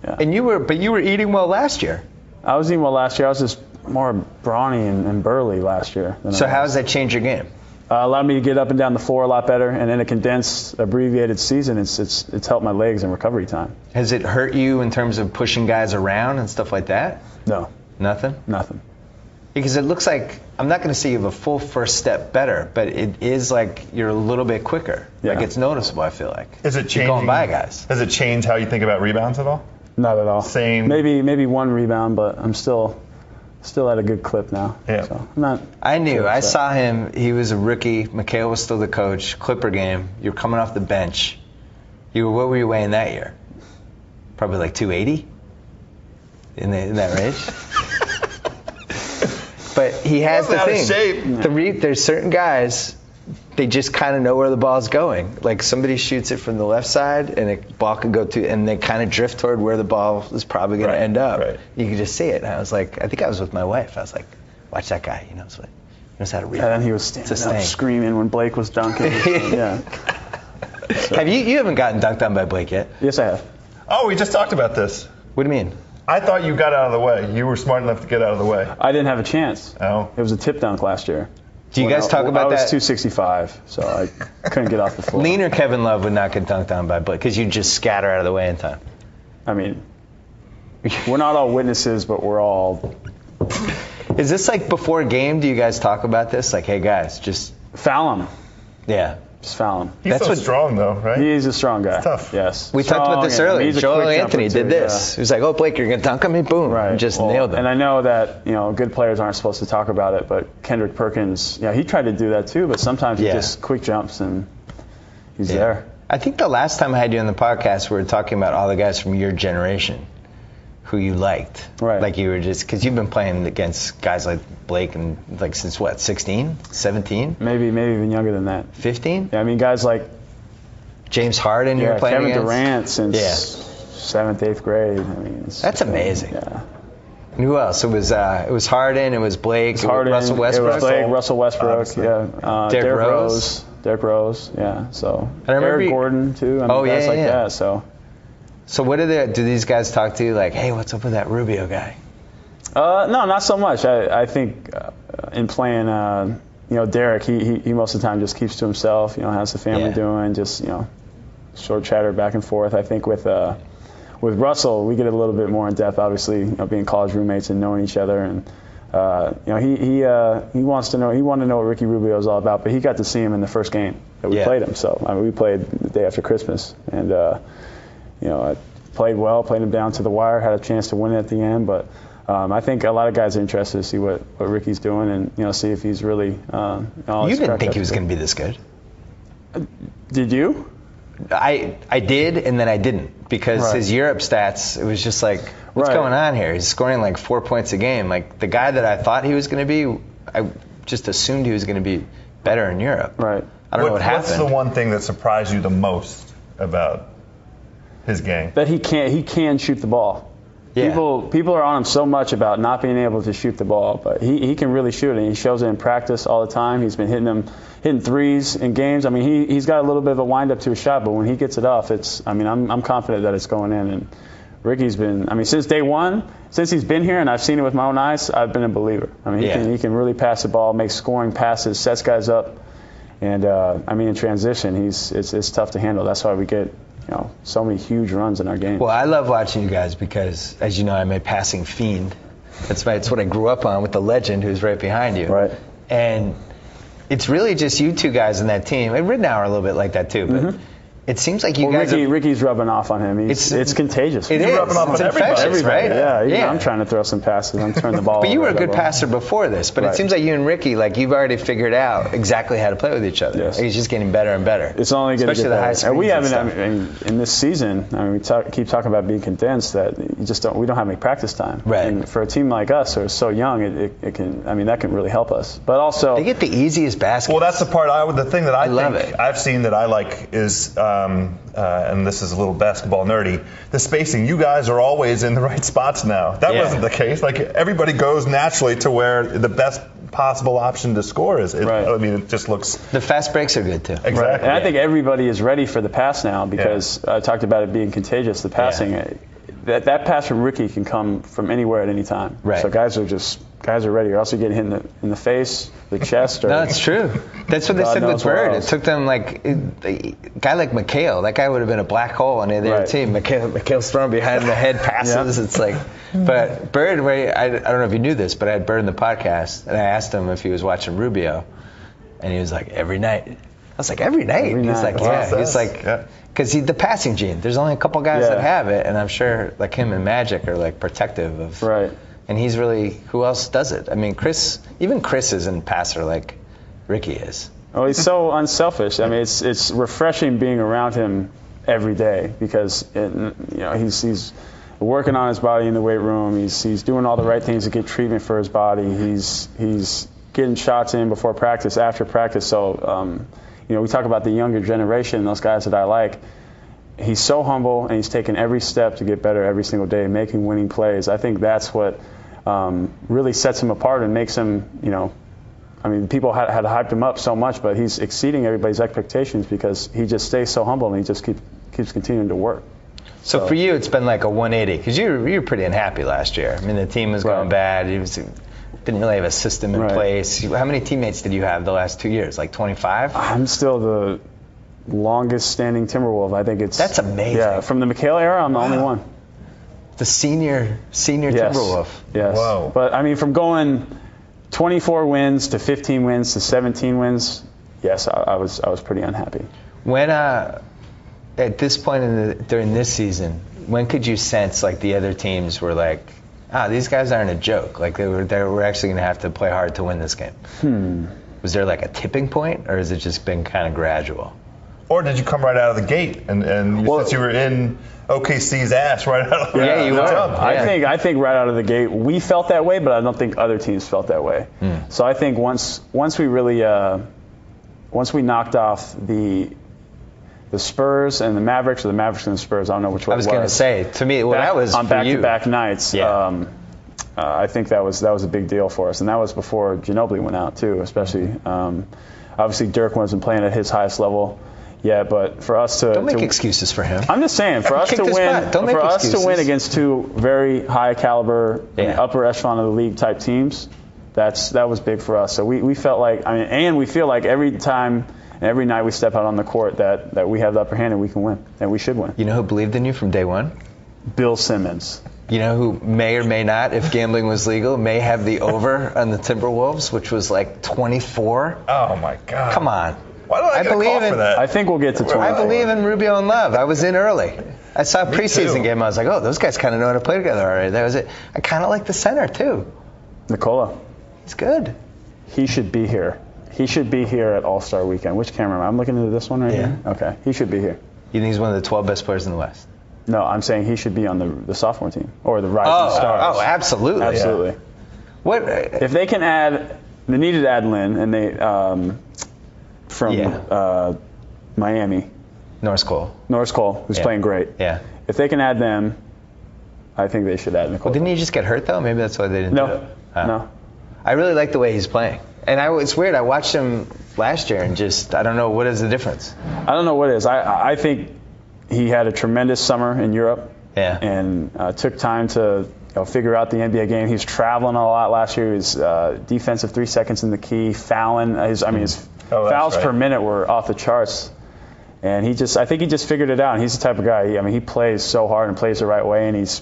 And you were eating well last year. I was eating well last year. I was just more brawny and burly last year. So how does that change your game? Allowed me to get up and down the floor a lot better, and in a condensed, abbreviated season, it's helped my legs and recovery time. Has it hurt you in terms of pushing guys around and stuff like that? No, Nothing? nothing. Because it looks like, I'm not going to say you have a full first step better, but it is like you're a little bit quicker. Yeah. Like it's noticeable, I feel like. Is it You're changing? going by guys. Has it changed how you think about rebounds at all? Not at all. Same. Maybe one rebound, but I'm still at a good clip now. Yeah. So I'm not. I knew. too I upset. saw him. He was a rookie. Mikhail was still the coach. Clipper game. You're coming off the bench. What were you weighing that year? Probably like 280? In that range? But he has the out of thing. shape. There's certain guys, they just kind of know where the ball's going. Like somebody shoots it from the left side and a ball can go to, and they kind of drift toward where the ball is probably going to end up. right. You can just see it. And I was like, I think I was with my wife. I was like, watch that guy. He knows how to read. And then he was standing It's a up thing. screaming when Blake was dunking. Yeah. Have you haven't gotten dunked on by Blake yet? Yes, I have. Oh, we just talked about this. What do you mean? I thought you got out of the way. You were smart enough to get out of the way. I didn't have a chance. Oh. It was a tip dunk last year. Do you guys talk about I was that? 265, so I couldn't get off the floor. Leaner Kevin Love would not get dunked on by Blake because you just scatter out of the way in time. I mean, we're not all witnesses, but we're all Is this like before a game? Do you guys talk about this? Like, hey guys, just foul him. yeah. Just foul him. He's so strong, though, right? He's a strong guy. tough. Yes. We talked about this Strong, and earlier. he's a Joel quick Anthony jumper, did too, this. yeah. He was like, "Oh, Blake, you're gonna dunk on me?" Boom, Right. and just Well, nailed him. And I know that good players aren't supposed to talk about it, but Kendrick Perkins, he tried to do that too, but sometimes he just quick jumps and he's there. I think the last time I had you on the podcast, we were talking about all the guys from your generation who you liked. Right. Like you were just, because you've been playing against guys like Blake and like since what, 16, 17, Maybe even younger than that. 15? Yeah, I mean guys like James Harden you were playing Kevin against? Durant since Yeah. 7th, 8th grade. I mean, That's amazing. Yeah. And who else? It was Harden, it was Blake, Harden, Russell Westbrook. It was Blake, Russell Westbrook, Obviously. yeah. Derrick Rose. Derrick Rose, yeah. So I remember Eric you- Gordon too. I mean, guys like that. So So do these guys talk to you like, hey, what's up with that Rubio guy? no, not so much. I think in playing, Derek, he most of the time just keeps to himself. How's the family doing? Just short chatter back and forth. I think with with Russell, we get a little bit more in depth, obviously, being college roommates and knowing each other. And he wanted to know what Ricky Rubio is all about, but he got to see him in the first game that we played him. So we played the day after Christmas, and I played well, played him down to the wire, had a chance to win it at the end. But I think a lot of guys are interested to see what Ricky's doing and see if he's really. You didn't think he was going to be this good? Did you? I did, and then I didn't, because his Europe stats, it was just like, what's going on here? He's scoring like 4 points a game. Like, the guy that I thought he was going to be, I just assumed he was going to be better in Europe. Right. I don't know what happened. What's the one thing that surprised you the most about his game? That he can shoot the ball. Yeah. People are on him so much about not being able to shoot the ball, but he can really shoot it. And he shows it in practice all the time. He's been hitting threes in games. I mean, he's got a little bit of a wind-up to his shot, but when he gets it off, I'm confident that it's going in. And Ricky's been, since day one, since he's been here, and I've seen it with my own eyes, I've been a believer. He can really pass the ball, make scoring passes, sets guys up. And, in transition, it's tough to handle. That's why we get so many huge runs in our game. Well, I love watching you guys because, as you know, I'm a passing fiend. It's what I grew up on with the legend who's right behind you. Right. And it's really just you two guys in that team. And Ridnour a little bit like that too, but it seems like you guys. Ricky's rubbing off on him. It's contagious. It is. Rubbing off It's on infectious, right? Yeah. I'm trying to throw some passes. I'm turning the ball. But you were a good passer before this. But it seems like you and Ricky, you've already figured out exactly how to play with each other. Yes. He's just getting better and better. It's only going to get better. better. High screens and we haven't. stuff. In this season, we keep talking about being condensed. That we don't have any practice time. Right. And for a team like us, who are so young, it can. That can really help us. But also, they get the easiest baskets. Well, that's the part. The thing that I love think it. I've seen that I like is, and this is a little basketball nerdy, the spacing. You guys are always in the right spots now. That wasn't the case. Everybody goes naturally to where the best possible option to score is. It just looks. The fast breaks are good too. Exactly. Right. And I think everybody is ready for the pass now because I talked about it being contagious. The passing, that pass from Ricky can come from anywhere at any time. Right. So guys are ready. You're also getting hit in the face, the chest. Or, No, it's true. That's what they said with Bird. It else. took them a guy like McHale. That guy would have been a black hole on the other team. McHale's thrown behind the head passes. It's but Bird. I don't know if you knew this, but I had Bird in the podcast, and I asked him if he was watching Rubio, and he was like, every night. I was like, every night? He's like, yeah. He's like, because the passing gene. There's only a couple guys that have it, and I'm sure him and Magic are protective of. Right. And he's really, who else does it? Chris isn't a passer like Ricky is. Oh, he's so unselfish. It's refreshing being around him every day because he's working on his body in the weight room. He's doing all the right things to get treatment for his body. He's getting shots in before practice, after practice. So we talk about the younger generation, those guys that I like. He's so humble, and he's taking every step to get better every single day, making winning plays. I think that's what really sets him apart and makes him, people had hyped him up so much, but he's exceeding everybody's expectations because he just stays so humble and he just keeps continuing to work. So for you, it's been like a 180 because you were pretty unhappy last year. The team was going bad. Didn't really have a system in place. How many teammates did you have the last 2 years? 25? I'm still the longest standing Timberwolf. I think that's amazing. Yeah, from the McHale era, I'm the only one. The senior Timberwolf. Yes. Whoa. But from going 24 wins to 15 wins to 17 wins, yes, I was pretty unhappy. When at this point during this season, when could you sense the other teams were these guys aren't a joke? We're actually going to have to play hard to win this game. Was there a tipping point, or has it just been kind of gradual? Or did you come right out of the gate and since you were in OKC's ass right out of the you were. I think right out of the gate we felt that way, but I don't think other teams felt that way. So I think once we really once we knocked off the Spurs and the Mavericks, or the Mavericks and the Spurs, I don't know which one it was. I was going to say, to me, that was on for back-to-back nights. Yeah. I think that was a big deal for us, and that was before Ginobili went out too. Especially, obviously Dirk wasn't playing at his highest level. Yeah, but for us to don't make excuses for him. I'm just saying, for us to win against two very high caliber, upper echelon of the league type teams, that was big for us. So we felt and we feel like every time and every night we step out on the court that we have the upper hand and we can win and we should win. You know who believed in you from day one? Bill Simmons. You know who may or may not, if gambling was legal, may have the over on the Timberwolves, which was like 24. Oh my God! Come on. Why don't I get a call for that? I think we'll get to 24. I believe in Rubio and Love. I was in early. I saw a preseason game. I was like, oh, those guys kind of know how to play together already. That was it. I kind of like the center too. Nicola. He's good. He should be here. He should be here at All-Star Weekend. Which camera am I? I'm looking into this one right here. Okay. He should be here. You think he's one of the 12 best players in the West? No, I'm saying he should be on the sophomore team or the Rising Stars. Oh, absolutely. Absolutely. Yeah. What if they can add? They needed to add Lynn, and they from Miami. Norris Cole, who's playing great. Yeah. If they can add them, I think they should add Nicole. Well, didn't he just get hurt though? Maybe that's why they didn't do it. No. I really like the way he's playing. And it's weird. I watched him last year and I don't know, what is the difference? I don't know what it is. I think he had a tremendous summer in Europe. Yeah. And took time to figure out the NBA game. He was traveling a lot last year. He was defensive 3 seconds in the key, fouling. His fouls per minute were off the charts. And I think he just figured it out. And he's the type of guy. He plays so hard and plays the right way. And he's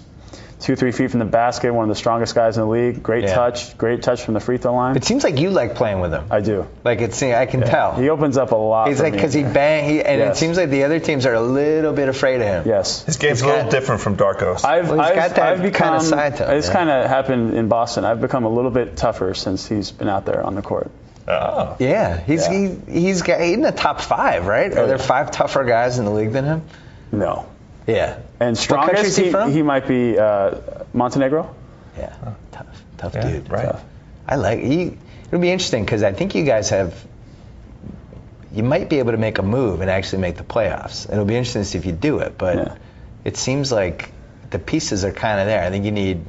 2-3 feet from the basket, one of the strongest guys in the league. Great touch from the free throw line. It seems like you like playing with him. I do. Like I can tell. He opens up a lot. He's like, because he bang, and it seems like the other teams are a little bit afraid of him. Yes. His game's a little different from Darko's. I've got that become, kind of side to him. It's kind of happened in Boston. I've become a little bit tougher since he's been out there on the court. Oh. Yeah, he's in the top 5, right? Are there 5 tougher guys in the league than him? No. Yeah. And strongest, he might be Montenegro. Yeah, tough dude. Right. Tough. I like it'll be interesting because I think you guys you might be able to make a move and actually make the playoffs. It'll be interesting to see if you do it, but it seems like the pieces are kind of there. I think you need,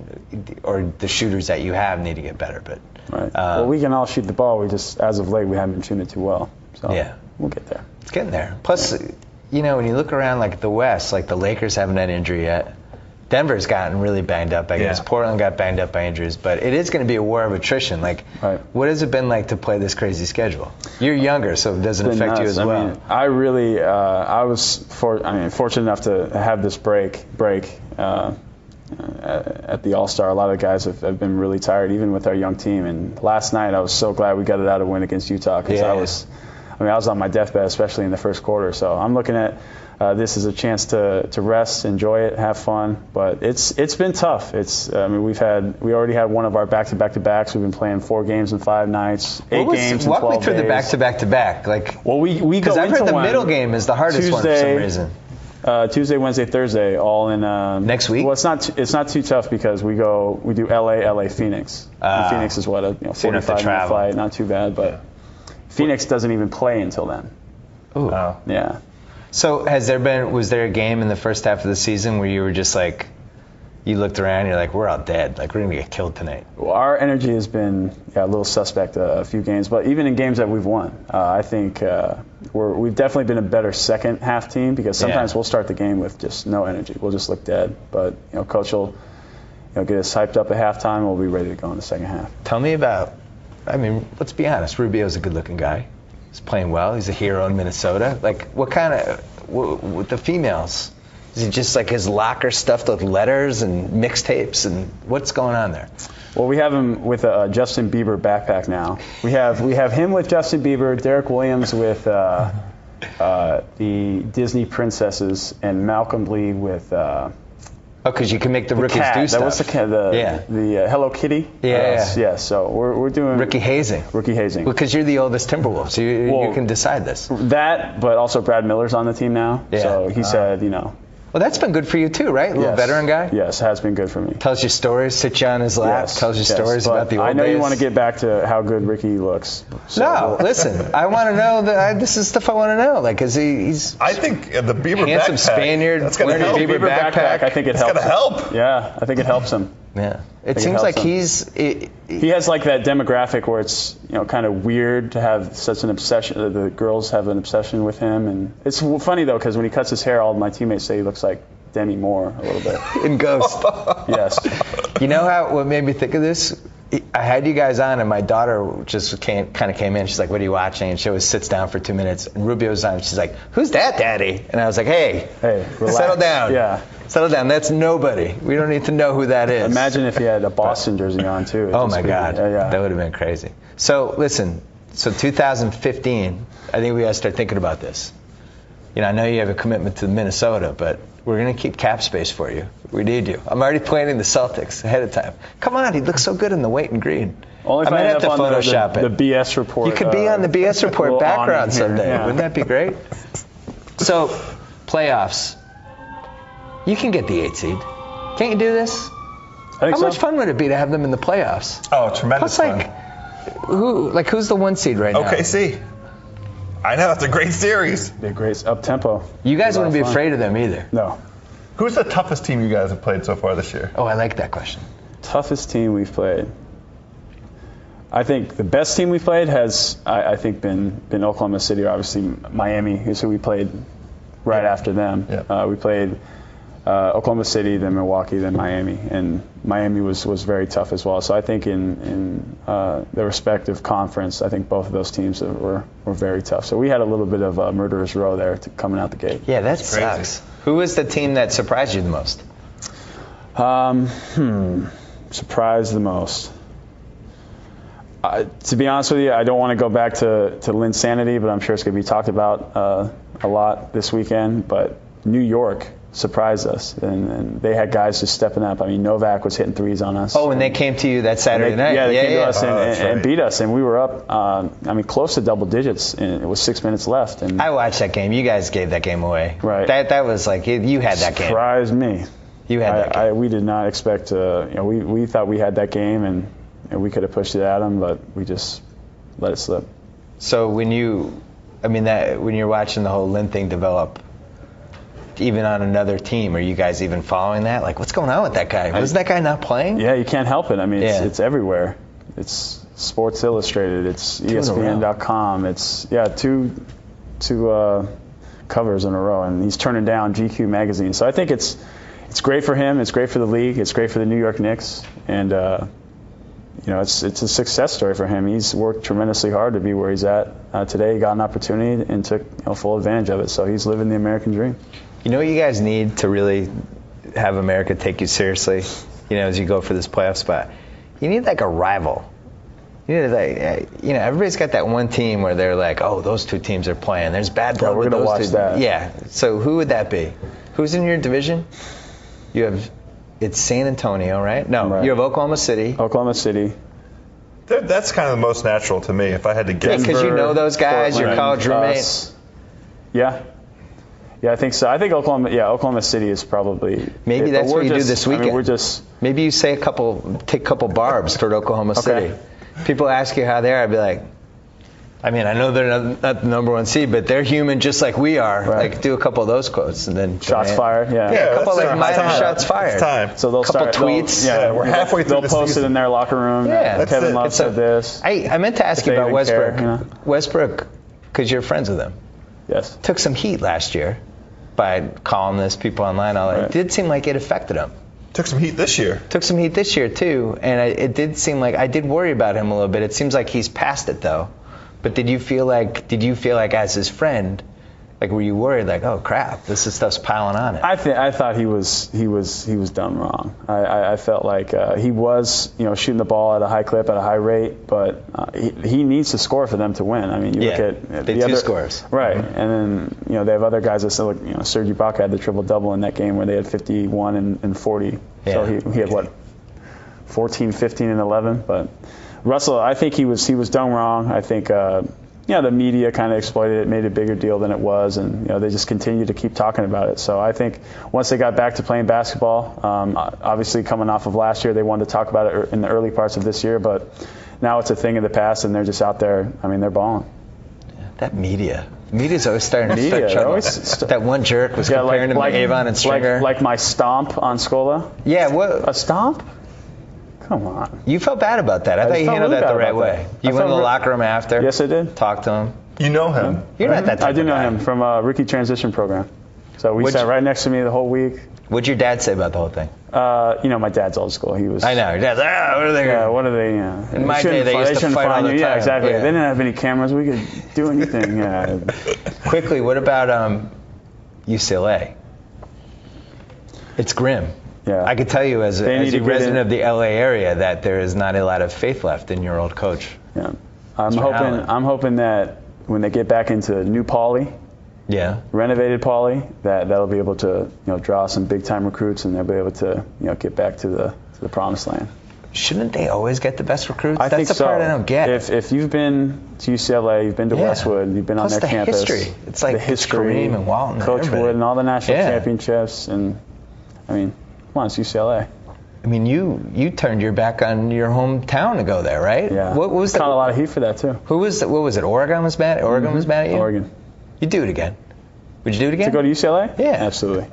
or the shooters that you have need to get better. But right. Well, we can all shoot the ball. We just, as of late, we haven't been shooting it too well. So we'll get there. It's getting there. Plus, when you look around like the West, like the Lakers haven't had injury yet. Denver's gotten really banged up, I guess. Portland got banged up by injuries, but it is going to be a war of attrition. Like, what has it been like to play this crazy schedule? You're younger, so it doesn't affect you as well. I really, I was fortunate enough to have this break at the All-Star. A lot of guys have been really tired, even with our young team. And last night, I was so glad we got it out a win against Utah because I was on my deathbed, especially in the first quarter. So I'm looking at this as a chance to rest, enjoy it, have fun. But it's been tough. We already had one of our back-to-backs. We've been playing 4 games in 5 nights, 8 games in 12 days. Walk me through the back-to-back. Like, well, we go because I've heard the middle game is the hardest one for some reason. Tuesday, Wednesday, Thursday, all in next week. Well, it's not too tough because we do LA, Phoenix. And Phoenix is what a 45-minute flight, not too bad, but Phoenix doesn't even play until then. Ooh. Yeah. So was there a game in the first half of the season where you were just like, you looked around and you're like, we're all dead, like we're gonna get killed tonight? Well, our energy has been a little suspect a few games, but even in games that we've won, I think we've definitely been a better second half team because sometimes we'll start the game with just no energy. We'll just look dead, but coach will get us hyped up at halftime. We'll be ready to go in the second half. Tell me about. Let's be honest. Rubio's a good-looking guy. He's playing well. He's a hero in Minnesota. Like, what kind of with the females? Is it just like his locker stuffed with letters and mixtapes, and what's going on there? Well, we have him with a Justin Bieber backpack now. We have him with Justin Bieber, Derek Williams with the Disney princesses, and Malcolm Lee with. Because you can make the rookies do stuff. That was the Hello Kitty. Yeah. So we're doing rookie hazing. Because you're the oldest Timberwolves, so you can decide this. That, but also Brad Miller's on the team now. Yeah. So he said, Well, that's been good for you too, right? A little veteran guy? Yes, has been good for me. Tells you stories, sits you on his lap, tells you stories about the old days. I know you want to get back to how good Ricky looks. So listen, I want to know this is stuff I want to know. Like, is he's? I think the Bieber handsome backpack. Spaniard. That's going to help. Bieber backpack. I think it's going to help. Yeah, I think it helps him. Yeah, it seems like he has like that demographic where it's kind of weird to have such an obsession. The girls have an obsession with him, and it's funny though because when he cuts his hair, all of my teammates say he looks like Demi Moore a little bit. In Ghost. Yes. You know what made me think of this? I had you guys on, and my daughter just kind of came in. She's like, "What are you watching?" And she always sits down for 2 minutes. And Rubio's on. She's like, "Who's that, Daddy?" And I was like, "Hey, relax. settle down. Yeah. Settle down. That's nobody. We don't need to know who that is." Imagine if he had a Boston jersey on too. Oh my God, that would have been crazy. So listen, 2015, I think we got to start thinking about this. I know you have a commitment to Minnesota, but we're going to keep cap space for you. We need you. I'm already planning the Celtics ahead of time. Come on, he looks so good in the white and green. Only if I might have to on Photoshop the BS report. You could be on the BS report background someday. Yeah. Wouldn't that be great? So, playoffs. You can get the 8 seed. Can't you do this? I think How much fun would it be to have them in the playoffs? Oh, tremendous fun. Who's the 1 seed right now? OKC. I know, that's a great series. They're great up-tempo. You guys wouldn't be afraid of them either. No. Who's the toughest team you guys have played so far this year? Oh, I like that question. Toughest team we've played. I think the best team we've played has, I think, been Oklahoma City, or obviously Miami is who we played right after them. Yeah. We played Oklahoma City, then Milwaukee, then Miami, and Miami was very tough as well. So I think in the respective conference, I think both of those teams were very tough. So we had a little bit of a murderer's row there coming out the gate. Yeah, that sucks. Who was the team that surprised you the most? Surprised the most. To be honest with you, I don't want to go back to Linsanity, but I'm sure it's going to be talked about a lot this weekend. But New York surprised us, and they had guys just stepping up. I mean, Novak was hitting threes on us. Oh, and they came to you that Saturday night. Yeah, they came to us that's and right. beat us, and we were up, close to double digits, and it was 6 minutes left. And I watched that game. You guys gave that game away. Right. That was like, you had that game. Surprised me. You had that game. We did not expect to, we thought we had that game, and we could have pushed it at them, but we just let it slip. So when you're watching the whole Lin thing develop, even on another team, are you guys even following that? Like, what's going on with that guy? Wasn't that guy not playing? Yeah, you can't help it. I mean, Yeah. it's everywhere. It's Sports Illustrated. It's in a row. ESPN.com. It's two covers in a row, and he's turning down GQ magazine. So I think it's great for him. It's great for the league. It's great for the New York Knicks, and it's a success story for him. He's worked tremendously hard to be where he's at. Today he got an opportunity and took full advantage of it. So he's living the American dream. You know what you guys need to really have America take you seriously, as you go for this playoff spot? You need like a rival. You need everybody's got that one team where they're like, oh, those two teams are playing. There's bad blood we're with gonna those watch two. that. Yeah. So who would that be? Who's in your division? It's San Antonio, right? No, Right. you have Oklahoma City. Oklahoma City. That's kind of the most natural to me, if I had to guess. Because you know those guys, your Portland, college roommate. us. Yeah, I think so. I think Oklahoma City is probably. Maybe that's what you do this weekend. we're just. Maybe you take a couple barbs toward Oklahoma City. People ask you how they are, I'd be like, I know they're not the number 1 seed, but they're human just like we are. Right. Like, do a couple of those quotes and then Shots fired, yeah. Yeah, a couple that's like minor time. shots fired. It's time. So they'll couple start tweets. They'll, we're halfway through They'll the post season. it in their locker room. Yeah, that's Kevin it. Love It's said this. I meant to ask If you they about even Westbrook. care, Westbrook, because you're friends with him, Yes. took some heat last year by columnists, people online, all that. Right. It did seem like it affected him. Took some heat this year. Took some heat this year too, and it did seem like I did worry about him a little bit. It seems like he's past it though. But did you feel like as his friend, like were you worried like, oh crap, this stuff's piling on it? I thought he was done wrong. I felt like he was shooting the ball at a high clip at a high rate, but he needs to score for them to win. I mean, you look at they the two other scores, right, and then they have other guys that still Serge Ibaka had the triple double in that game where they had 51 and 40. Yeah. So he had what 14, 15, and 11, but. Russell, I think he was done wrong. I think the media kind of exploited it, made it a bigger deal than it was, and they just continued to keep talking about it. So I think once they got back to playing basketball, obviously coming off of last year, they wanted to talk about it in the early parts of this year, but now it's a thing of the past, and they're just out there. I mean, they're balling. That media's always starting to start trouble. Always that one jerk was comparing him to Avon and Stringer. Like my stomp on Scola. Yeah, what? A stomp? Come on. You felt bad about that. I thought you handled that the right way. You went in the locker room after? Yes, I did. Talked to him? You know him. You're not that type I do of know guy. him from a rookie transition program. So we sat right next to me the whole week. What'd your dad say about the whole thing? My dad's old school. He was. I know. Your dad's what are they? Yeah, what are they? In my day, they used to fight all the time. Yeah, exactly. Yeah. They didn't have any cameras. We could do anything. Quickly, what about UCLA? It's grim. Yeah. I could tell you as a resident of the LA area that there is not a lot of faith left in your old coach. Yeah. I'm hoping that when they get back into new Pauley, renovated Pauley, that'll be able to draw some big time recruits, and they'll be able to get back to the promised land. Shouldn't they always get the best recruits? I think That's the part I don't get. If you've been to UCLA, you've been to Westwood, you've been on their campus. History. It's like the history, Kareem and Walton, Coach Wood, and all the national championships, and come on, it's UCLA. You turned your back on your hometown to go there, right? Yeah. What was caught a lot of heat for that too. What was it? Oregon was mad. Oregon was mad at you. Oregon. You do it again. Would you do it again? To go to UCLA? Yeah, absolutely.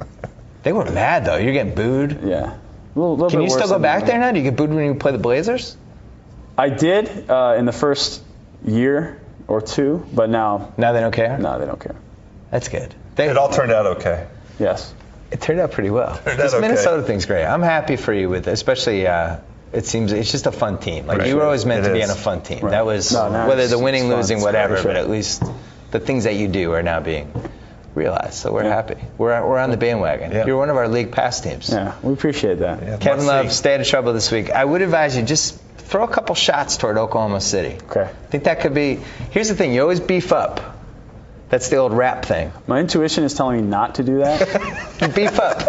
They were mad though. You're getting booed. Yeah. Little Can you still go back there now? Do you get booed when you play the Blazers? I did in the first year or two, but now they don't care. No, they don't care. That's good. It all turned out okay. Yes. It turned out pretty well. This Minnesota thing's great. I'm happy for you with it, especially it seems it's just a fun team. Like you were always meant to be on a fun team. Right. That was whether the winning, losing, whatever, but at least the things that you do are now being realized. So we're happy. We're on the bandwagon. Yeah. You're one of our league pass teams. Yeah, we appreciate that. Yeah, Kevin Love, stay out of trouble this week. I would advise you just throw a couple shots toward Oklahoma City. Okay. I think that could be. Here's the thing: you always beef up. That's the old rap thing. My intuition is telling me not to do that. Beef up.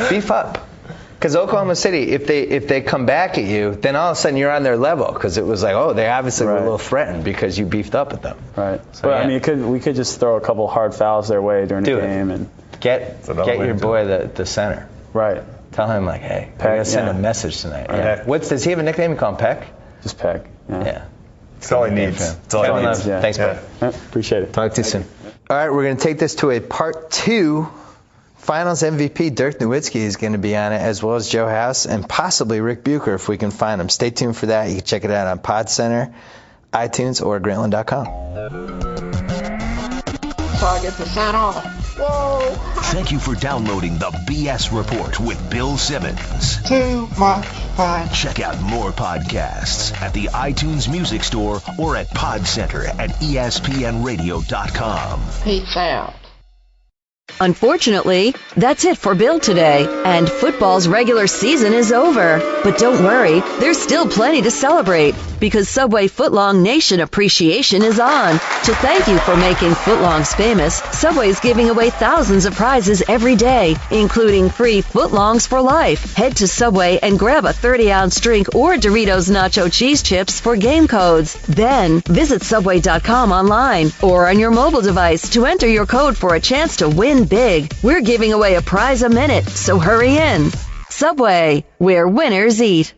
Beef up. Because Oklahoma City, if they come back at you, then all of a sudden you're on their level. Because it was like, they obviously were a little threatened because you beefed up with them. Right. So, but we could just throw a couple hard fouls their way during the game and get your boy the center. Right. Tell him like, hey, I gotta send a message tonight. Yeah. Does he have a nickname? You call him Peck? Just Peck. Yeah. That's all he needs. That's all he needs. Yeah. Thanks, Peck. Appreciate it. Talk to you soon. All right, we're going to take this to a part 2. Finals MVP Dirk Nowitzki is going to be on it, as well as Joe House and possibly Rick Bucher if we can find him. Stay tuned for that. You can check it out on Pod Center, iTunes, or Grantland.com. So I get to sign off. Whoa! Thank you for downloading the BS Report with Bill Simmons. Too much fun. Check out more podcasts at the iTunes Music Store or at Pod Center at ESPNRadio.com. Peace out. Unfortunately, that's it for Bill today, and football's regular season is over. But don't worry, there's still plenty to celebrate, because Subway Footlong Nation Appreciation is on. To thank you for making footlongs famous, Subway's giving away thousands of prizes every day, including free footlongs for life. Head to Subway and grab a 30-ounce drink or Doritos Nacho Cheese Chips for game codes. Then, visit Subway.com online or on your mobile device to enter your code for a chance to win big. We're giving away a prize a minute, so hurry in. Subway, where winners eat.